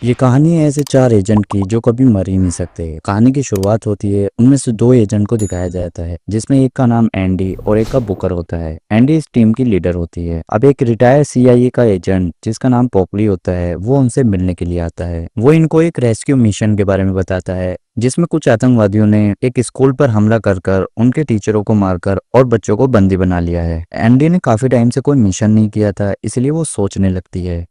ये कहानी है ऐसे चार एजेंट की जो कभी मर ही नहीं सकते। कहानी की शुरुआत होती है, उनमें से दो एजेंट को दिखाया जाता है जिसमें एक का नाम एंडी और एक का बुकर होता है। एंडी इस टीम की लीडर होती है। अब एक रिटायर्ड सीआईए का एजेंट जिसका नाम पॉपली होता है वो उनसे मिलने के लिए आता है। वो इनको एक रेस्क्यू मिशन के बारे में बताता है जिसमें कुछ आतंकवादियों ने एक स्कूल पर हमला कर उनके टीचरों को मारकर और बच्चों को बंदी बना लिया है। एंडी ने काफी टाइम से कोई मिशन नहीं किया था, इसलिए वो सोचने लगती है।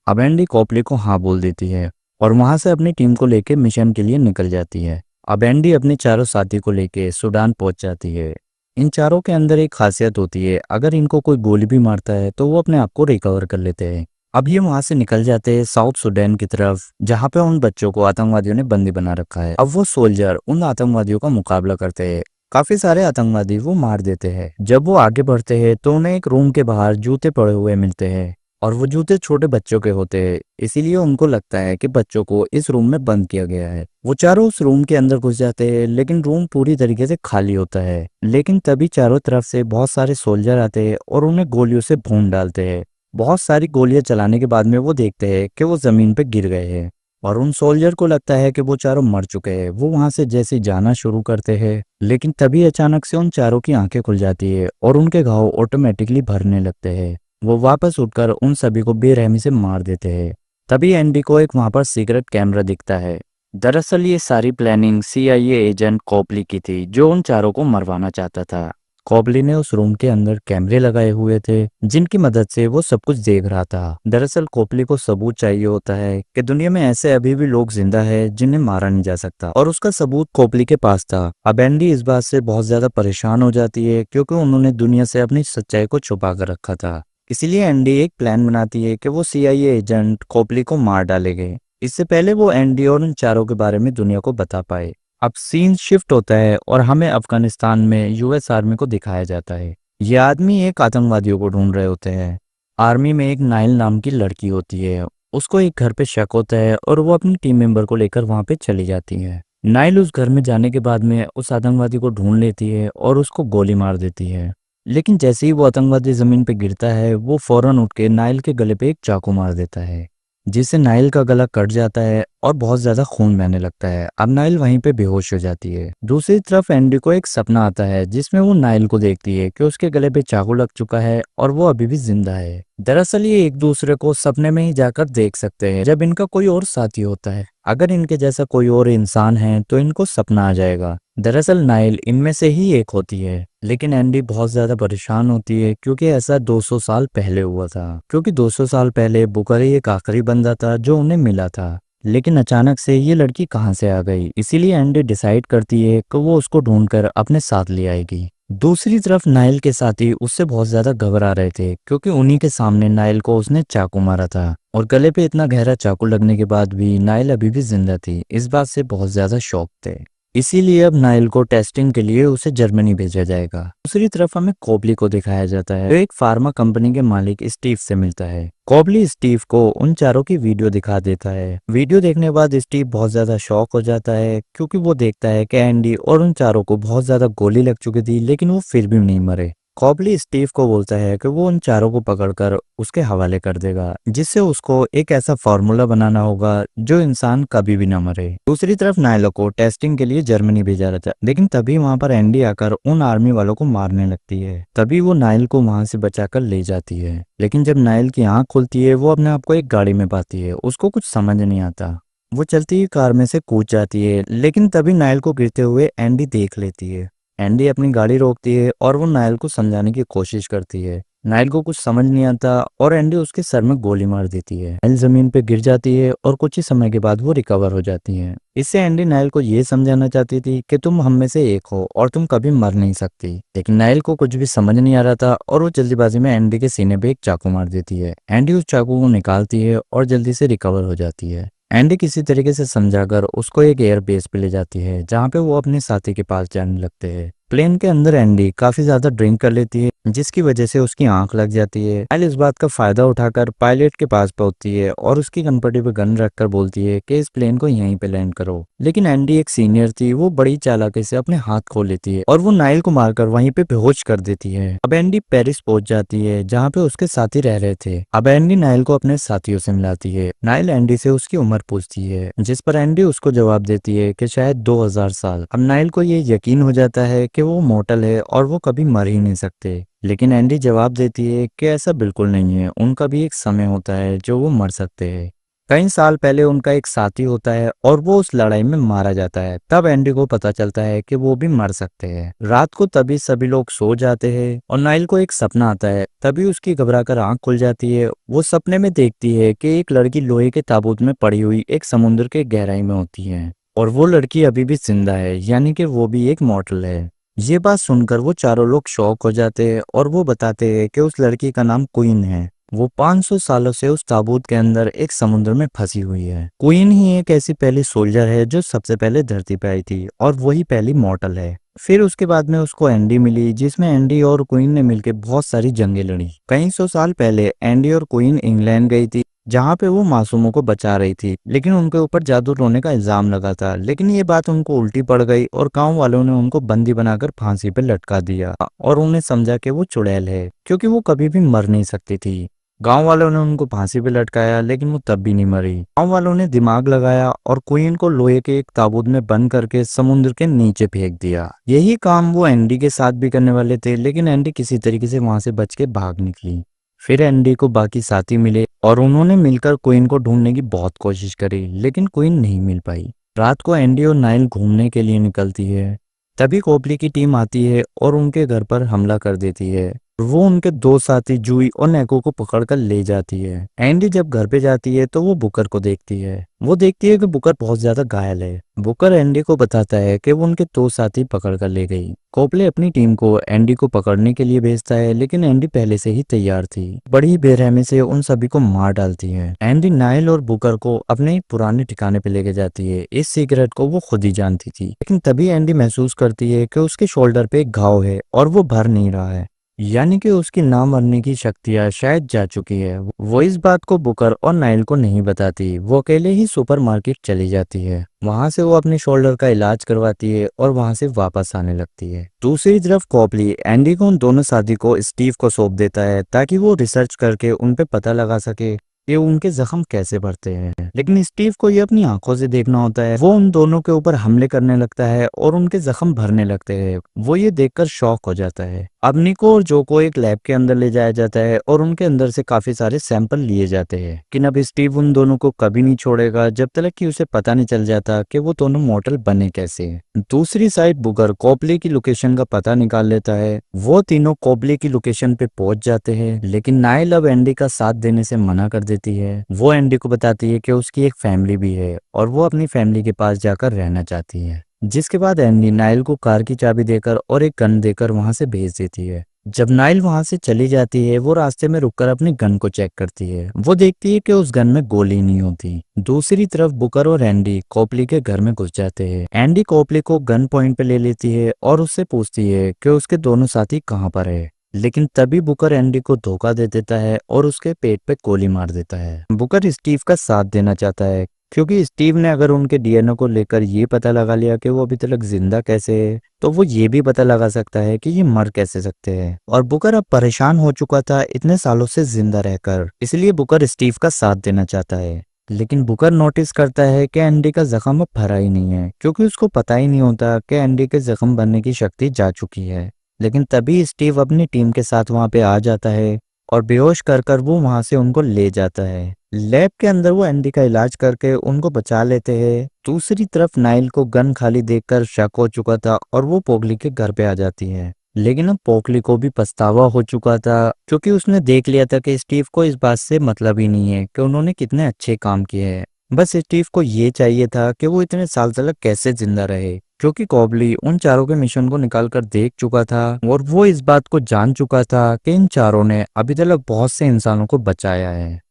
अब एंडी कॉपली को हाँ बोल देती है और वहां से अपनी टीम को लेकर मिशन के लिए निकल जाती है। अब एंडी अपने चारों साथी को लेकर सूडान पहुंच जाती है। इन चारों के अंदर एक खासियत होती है, अगर इनको कोई गोली भी मारता है तो वो अपने आप को रिकवर कर लेते हैं। अब ये वहां से निकल जाते हैं साउथ सुडान की तरफ, जहां पे उन बच्चों को आतंकवादियों ने बंदी बना रखा है। अब वो सोल्जर उन आतंकवादियों का मुकाबला करते हैं। काफी सारे आतंकवादी वो मार देते हैं। जब वो आगे बढ़ते हैं तो उन्हें एक रूम के बाहर जूते पड़े हुए मिलते हैं और वो जूते छोटे बच्चों के होते हैं, इसीलिए उनको लगता है कि बच्चों को इस रूम में बंद किया गया है। वो चारों उस रूम के अंदर घुस जाते हैं, लेकिन रूम पूरी तरीके से खाली होता है। लेकिन तभी चारों तरफ से बहुत सारे सोल्जर आते हैं और उन्हें गोलियों से भून डालते हैं। बहुत सारी गोलियां चलाने के बाद में वो देखते हैं कि वो जमीन पे गिर गए हैं और उन सोल्जर को लगता है कि वो चारों मर चुके हैं। वो वहां से जैसे जाना शुरू करते हैं, लेकिन तभी अचानक से उन चारों की आंखें खुल जाती है और उनके घाव ऑटोमेटिकली भरने लगते हैं। वो वापस उठकर उन सभी को बेरहमी से मार देते हैं। तभी एंडी को एक वहां पर सीक्रेट कैमरा दिखता है। दरअसल ये सारी प्लानिंग सीआईए एजेंट कॉपली की थी, जो उन चारों को मरवाना चाहता था। कॉपली ने उस रूम के अंदर कैमरे लगाए हुए थे जिनकी मदद से वो सब कुछ देख रहा था। दरअसल कॉपली को सबूत चाहिए होता है कि दुनिया में ऐसे अभी भी लोग जिंदा है जिन्हें मारा नहीं जा सकता, और उसका सबूत कॉपली के पास था। अब एंडी इस बात से बहुत ज्यादा परेशान हो जाती है क्योंकि उन्होंने दुनिया से अपनी सच्चाई को छुपा कर रखा था। इसीलिए एंडी एक प्लान बनाती है कि वो सीआईए एजेंट कॉपली को मार डालेंगे, इससे पहले वो एंडी और उन चारों के बारे में दुनिया को बता पाए। अब सीन शिफ्ट होता है और हमें अफगानिस्तान में यूएस आर्मी को दिखाया जाता है। ये आदमी एक आतंकवादियों को ढूंढ रहे होते हैं। आर्मी में एक नाइल नाम की लड़की होती है। उसको एक घर पे शक होता है और वो अपनी टीम मेंबर को लेकर वहां पे चली जाती है। नाइल उस घर में जाने के बाद में उस आतंकवादी को ढूंढ लेती है और उसको गोली मार देती है। लेकिन जैसे ही वो आतंकवादी जमीन पे गिरता है, वो फौरन उठ के नाइल के गले पे एक चाकू मार देता है, जिससे नाइल का गला कट जाता है और बहुत ज्यादा खून बहने लगता है। अब नाइल वहीं पे बेहोश हो जाती है। दूसरी तरफ एंडी को एक सपना आता है जिसमें वो नाइल को देखती है कि उसके गले पे चाकू लग चुका है और वो अभी भी जिंदा है। दरअसल ये एक दूसरे को सपने में ही जाकर देख सकते हैं जब इनका कोई और साथी होता है। अगर इनके जैसा कोई और इंसान है तो इनको सपना आ जाएगा। दरअसल नाइल इनमें से ही एक होती है, लेकिन एंडी बहुत ज्यादा परेशान होती है क्योंकि ऐसा 200 साल पहले हुआ था। क्योंकि 200 साल पहले बुखारी एक आखिरी बंदा था जो उन्हें मिला था, लेकिन अचानक से ये लड़की कहां से आ गई। इसीलिए एंडी डिसाइड करती है कि वो उसको ढूंढकर अपने साथ ले आएगी। दूसरी तरफ नाइल के साथी उससे बहुत ज्यादा घबरा रहे थे क्योंकि उन्हीं के सामने नाइल को उसने चाकू मारा था और गले पे इतना गहरा चाकू लगने के बाद भी नाइल अभी भी जिंदा थी। इस बात से बहुत ज्यादा शॉक थे। इसीलिए अब नाइल को टेस्टिंग के लिए उसे जर्मनी भेजा जाएगा। दूसरी तरफ हमें कॉबली को दिखाया जाता है, जो एक फार्मा कंपनी के मालिक स्टीव से मिलता है। कॉबली स्टीव को उन चारों की वीडियो दिखा देता है। वीडियो देखने के बाद स्टीव बहुत ज्यादा शॉक हो जाता है क्योंकि वो देखता है कि एंडी और उन चारों को बहुत ज्यादा गोली लग चुकी थी, लेकिन वो फिर भी नहीं मरे। कॉबली स्टीव को बोलता है कि वो उन चारों को पकड़कर उसके हवाले कर देगा, जिससे उसको एक ऐसा फार्मूला बनाना होगा जो इंसान कभी भी न मरे। दूसरी तरफ नाइलो को टेस्टिंग के लिए जर्मनी भेजा रहता है, लेकिन तभी वहां पर एंडी आकर उन आर्मी वालों को मारने लगती है। तभी वो नाइल को वहां से बचाकर ले जाती है, लेकिन जब नाइल की आंख खुलती है वो अपने आप को एक गाड़ी में पाती है। उसको कुछ समझ नहीं आता। वो चलती हुई कार में से कूद जाती है, लेकिन तभी नाइल को गिरते हुए एंडी देख लेती है। एंडी अपनी गाड़ी रोकती है और वो नाइल को समझाने की कोशिश करती है। नाइल को कुछ समझ नहीं आता और एंडी उसके सर में गोली मार देती है। नाइल जमीन पे गिर जाती है और कुछ ही समय के बाद वो रिकवर हो जाती है। इससे एंडी नाइल को ये समझाना चाहती थी कि तुम हम में से एक हो और तुम कभी मर नहीं सकती, लेकिन नाइल को कुछ भी समझ नहीं आ रहा था और वो जल्दीबाजी में एंडी के सीने पे एक चाकू मार देती है। एंडी उस चाकू को निकालती है और जल्दी से रिकवर हो जाती है। एंडी किसी तरीके से समझाकर उसको एक एयर बेस पे ले जाती है, जहाँ पे वो अपने साथी के पास जाने लगते हैं। प्लेन के अंदर एंडी काफी ज्यादा ड्रिंक कर लेती है, जिसकी वजह से उसकी आंख लग जाती है। नाइल इस बात का फायदा उठाकर पायलट के पास पहुंचती है और उसकी गनपट्टी पे गन रखकर बोलती है कि इस प्लेन को यहीं पे लैंड करो। लेकिन एंडी एक सीनियर थी, वो बड़ी चालाकी से अपने हाथ खोल लेती है और वो नाइल को मारकर वहीं पे बेहोश कर देती है। अब एंडी पेरिस पहुंच जाती है, जहाँ पे उसके साथी रह रहे थे। अब एंडी नाइल को अपने साथियों से मिलाती है। नाइल एंडी से उसकी उम्र पूछती है, जिस पर एंडी उसको जवाब देती है कि शायद 2000 साल। अब नाइल को ये यकीन हो जाता है कि वो मोर्टल है और वो कभी मर ही नहीं सकते। लेकिन एंडी जवाब देती है कि ऐसा बिल्कुल नहीं है, उनका भी एक समय होता है जो वो मर सकते हैं। कई साल पहले उनका एक साथी होता है और वो उस लड़ाई में मारा जाता है। तब एंडी को पता चलता है कि वो भी मर सकते हैं। रात को तभी सभी लोग सो जाते हैं और नाइल को एक सपना आता है। तभी उसकी घबराकर आंख खुल जाती है। वो सपने में देखती है कि एक लड़की लोहे के ताबूत में पड़ी हुई एक समुद्र के गहराई में होती है और वो लड़की अभी भी जिंदा है, यानी कि वो भी एक मॉर्टल है। ये बात सुनकर वो चारों लोग शॉक हो जाते हैं और वो बताते हैं कि उस लड़की का नाम क्वीन है। वो 500 सालों से उस ताबूत के अंदर एक समुद्र में फंसी हुई है। क्वीन ही एक ऐसी पहली सोल्जर है जो सबसे पहले धरती पे आई थी और वही पहली मॉर्टल है। फिर उसके बाद में उसको एंडी मिली, जिसमें एंडी और क्वीन ने मिलकर बहुत सारी जंगें लड़ी। कई सौ साल पहले एंडी और क्वीन इंग्लैंड गई थी, जहाँ पे वो मासूमों को बचा रही थी, लेकिन उनके ऊपर जादू टोने का इल्जाम लगा था। लेकिन ये बात उनको उल्टी पड़ गई और गांव वालों ने उनको बंदी बनाकर फांसी पे लटका दिया और उन्हें समझा कि वो चुड़ैल है, क्योंकि वो कभी भी मर नहीं सकती थी। गांव वालों ने उनको फांसी पे लटकाया, लेकिन वो तब भी नहीं मरी। गांव वालों ने दिमाग लगाया और क्वीन को लोहे के एक ताबूत में बंद करके समुद्र के नीचे फेंक दिया। यही काम वो एंडी के साथ भी करने वाले थे, लेकिन एंडी किसी तरीके से वहां से बच के भाग निकली। फिर एंडी को बाकी साथी मिले और उन्होंने मिलकर क्वीन को ढूंढने की बहुत कोशिश करी, लेकिन क्वीन नहीं मिल पाई। रात को एंडी और नाइल घूमने के लिए निकलती है। तभी कोपली की टीम आती है और उनके घर पर हमला कर देती है। वो उनके दो साथी जूई और नेको को पकड़कर ले जाती है। एंडी जब घर पे जाती है तो वो बुकर को देखती है। वो देखती है कि बुकर बहुत ज्यादा घायल है। बुकर एंडी को बताता है कि वो उनके दो साथी पकड़कर ले गई। कोपले अपनी टीम को एंडी को पकड़ने के लिए भेजता है, लेकिन एंडी पहले से ही तैयार थी। बड़ी बेरहमी से उन सभी को मार डालती है। एंडी नाइल और बुकर को अपने पुराने ठिकाने पे लेके जाती है। इस सीक्रेट को वो खुद ही जानती थी, लेकिन तभी एंडी महसूस करती है कि उसके शोल्डर पे एक घाव है और वो भर नहीं रहा है, यानी कि उसकी ना मरने की शक्तियां शायद जा चुकी है। वो इस बात को बुकर और नाइल को नहीं बताती। वो अकेले ही सुपरमार्केट चली जाती है। वहां से वो अपने शोल्डर का इलाज करवाती है और वहां से वापस आने लगती है। दूसरी तरफ कॉपली एंडी को उन दोनों साथी को स्टीव को सौंप देता है, ताकि वो रिसर्च करके उन पे पता लगा सके कि उनके जख्म कैसे भरते हैं। लेकिन स्टीव को ये अपनी आंखों से देखना होता है। वो उन दोनों के ऊपर हमले करने लगता है और उनके जख्म भरने लगते हैं। वो ये देखकर शॉक हो जाता है। अब निको और जो को एक लैब के अंदर ले जाया जाता है और उनके अंदर से काफी सारे सैंपल लिए जाते हैं। लेकिन अब स्टीव उन दोनों को कभी नहीं छोड़ेगा जब तक कि उसे पता नहीं चल जाता कि वो दोनों मॉर्टल बने कैसे। दूसरी साइड बुकर कोपली की लोकेशन का पता निकाल लेता है। वो तीनों कोपली की लोकेशन पे पहुंच जाते हैं, लेकिन नाइल अब एंडी का साथ देने से मना कर देती है। वो एंडी को बताती है कि उसकी एक फैमिली भी है और वो अपनी फैमिली के पास जाकर रहना चाहती है। जिसके बाद एंडी नाइल को कार की चाबी देकर और एक गन देकर वहां से भेज देती है। जब नाइल वहां से चली जाती है, वो रास्ते में रुककर अपनी गन को चेक करती है। वो देखती है कि उस गन में गोली नहीं होती। दूसरी तरफ बुकर और एंडी कोपली के घर में घुस जाते हैं। एंडी कोपली को गन पॉइंट पे ले लेती है और उससे पूछती है कि उसके दोनों साथी कहाँ पर है। लेकिन तभी बुकर एंडी को धोखा दे देता है और उसके पेट पे गोली मार देता है। बुकर स्टीव का साथ देना चाहता है, क्योंकि स्टीव ने अगर उनके डीएनए को लेकर ये पता लगा लिया कि वो अभी तक जिंदा कैसे है, तो वो ये भी पता लगा सकता है कि ये मर कैसे सकते हैं। और बुकर अब परेशान हो चुका था इतने सालों से जिंदा रहकर, इसलिए बुकर स्टीव का साथ देना चाहता है। लेकिन बुकर नोटिस करता है कि एंडी का जख्म अब भरा ही नहीं है, क्योंकि उसको पता ही नहीं होता कि एंडी के जख्म भरने की शक्ति जा चुकी है। लेकिन तभी स्टीव अपनी टीम के साथ वहां पे आ जाता है और बेहोश कर कर वो वहां से उनको ले जाता है। लैब के अंदर वो एंडी का इलाज करके उनको बचा लेते हैं। दूसरी तरफ नाइल को गन खाली देखकर शक हो चुका था और वो पोगली के घर पे आ जाती है। लेकिन अब पोगली को भी पछतावा हो चुका था, क्योंकि उसने देख लिया था कि स्टीव को इस बात से मतलब ही नहीं है कि उन्होंने कितने अच्छे काम किए हैं। बस स्टीव को ये चाहिए था कि वो इतने साल तक कैसे जिंदा रहे, क्योंकि कॉबली उन चारों के मिशन को निकाल कर देख चुका था और वो इस बात को जान चुका था कि इन चारों ने अभी तक बहुत से इंसानों को बचाया है।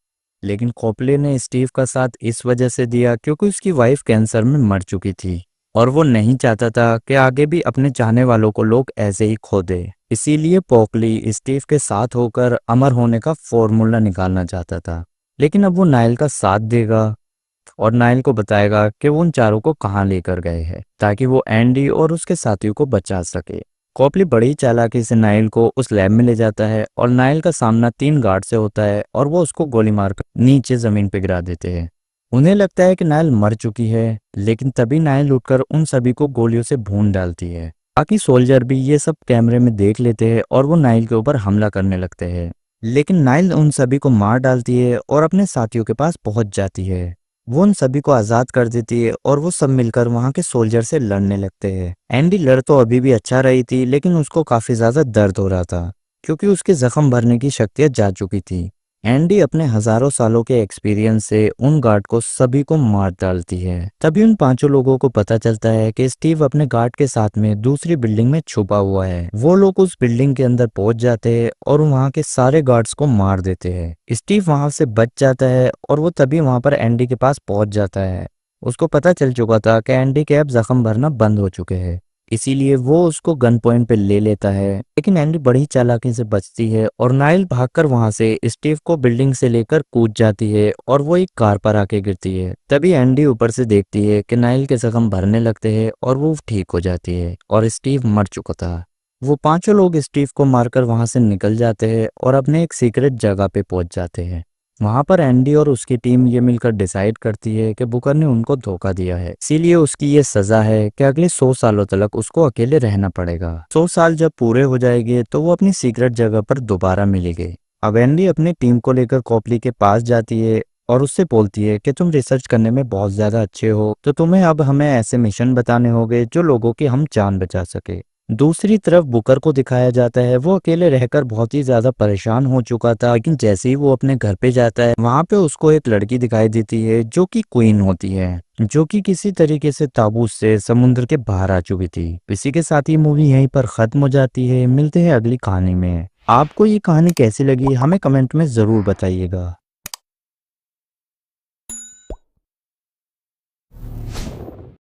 लेकिन कॉपले ने स्टीव का साथ इस वजह से दिया क्योंकि उसकी वाइफ कैंसर में मर चुकी थी। और वो नहीं चाहता था कि आगे भी अपने चाहने वालों को लोग ऐसे ही खो दे। इसीलिए पोकली स्टीव के साथ होकर अमर होने का फॉर्मूला निकालना चाहता था। लेकिन अब वो नाइल का साथ देगा और नाइल को बताएगा कि वो उन चारों को कहाँ लेकर गए हैं, ताकि वो एंडी और उसके साथियों को बचा सके। कॉपली बड़ी चालाकी से नाइल को उस लैब में ले जाता है और नाइल का सामना 3 गार्ड से होता है और वो उसको गोली मारकर नीचे जमीन पे गिरा देते हैं। उन्हें लगता है कि नाइल मर चुकी है, लेकिन तभी नाइल उठकर उन सभी को गोलियों से भून डालती है। बाकी सोल्जर भी ये सब कैमरे में देख लेते हैं और वो नाइल के ऊपर हमला करने लगते हैं। लेकिन नाइल उन सभी को मार डालती है और अपने साथियों के पास पहुंच जाती है। वो उन सभी को आजाद कर देती है और वो सब मिलकर वहां के सोल्जर से लड़ने लगते हैं। एंडी लड़ तो अभी भी अच्छा रही थी, लेकिन उसको काफी ज्यादा दर्द हो रहा था क्योंकि उसके जख्म भरने की शक्तियां जा चुकी थी। एंडी अपने हजारों सालों के एक्सपीरियंस से उन गार्ड को सभी को मार डालती है। तभी उन 5 लोगों को पता चलता है कि स्टीव अपने गार्ड के साथ में दूसरी बिल्डिंग में छुपा हुआ है। वो लोग उस बिल्डिंग के अंदर पहुंच जाते हैं और वहां के सारे गार्ड्स को मार देते हैं। स्टीव वहां से बच जाता है और वो तभी वहां पर एंडी के पास पहुंच जाता है। उसको पता चल चुका था कि एंडी के अब जख्म भरना बंद हो चुके हैं, इसीलिए वो उसको गन पॉइंट पे ले लेता है। लेकिन एंडी बड़ी चालाकी से बचती है और नाइल भागकर वहां से स्टीव को बिल्डिंग से लेकर कूद जाती है और वो एक कार पर आके गिरती है। तभी एंडी ऊपर से देखती है कि नाइल के जख्म भरने लगते हैं और वो ठीक हो जाती है और स्टीव मर चुका था। वो 5 लोग स्टीव को मारकर वहां से निकल जाते हैं और अपने एक सीक्रेट जगह पे पहुंच जाते हैं। वहां पर एंडी और उसकी टीम ये मिलकर डिसाइड करती है कि बुकर ने उनको धोखा दिया है, इसीलिए उसकी ये सजा है कि अगले 100 सालों तक उसको अकेले रहना पड़ेगा। 100 साल जब पूरे हो जाएंगे तो वो अपनी सीक्रेट जगह पर दोबारा मिलेगी। अब एंडी अपनी टीम को लेकर कॉपली के पास जाती है और उससे बोलती है कि तुम रिसर्च करने में बहुत ज्यादा अच्छे हो, तो तुम्हें अब हमें ऐसे मिशन बताने होंगे जो लोगों की हम जान बचा सके। दूसरी तरफ बुकर को दिखाया जाता है, वो अकेले रहकर बहुत ही ज्यादा परेशान हो चुका था। लेकिन जैसे ही वो अपने घर पे जाता है, वहां पे उसको एक लड़की दिखाई देती है जो कि क्वीन होती है, जो कि किसी तरीके से ताबूत से समुद्र के बाहर आ चुकी थी। इसी के साथ ही मूवी यहीं पर खत्म हो जाती है। मिलते हैं अगली कहानी में। आपको ये कहानी कैसी लगी हमें कमेंट में जरूर बताइएगा।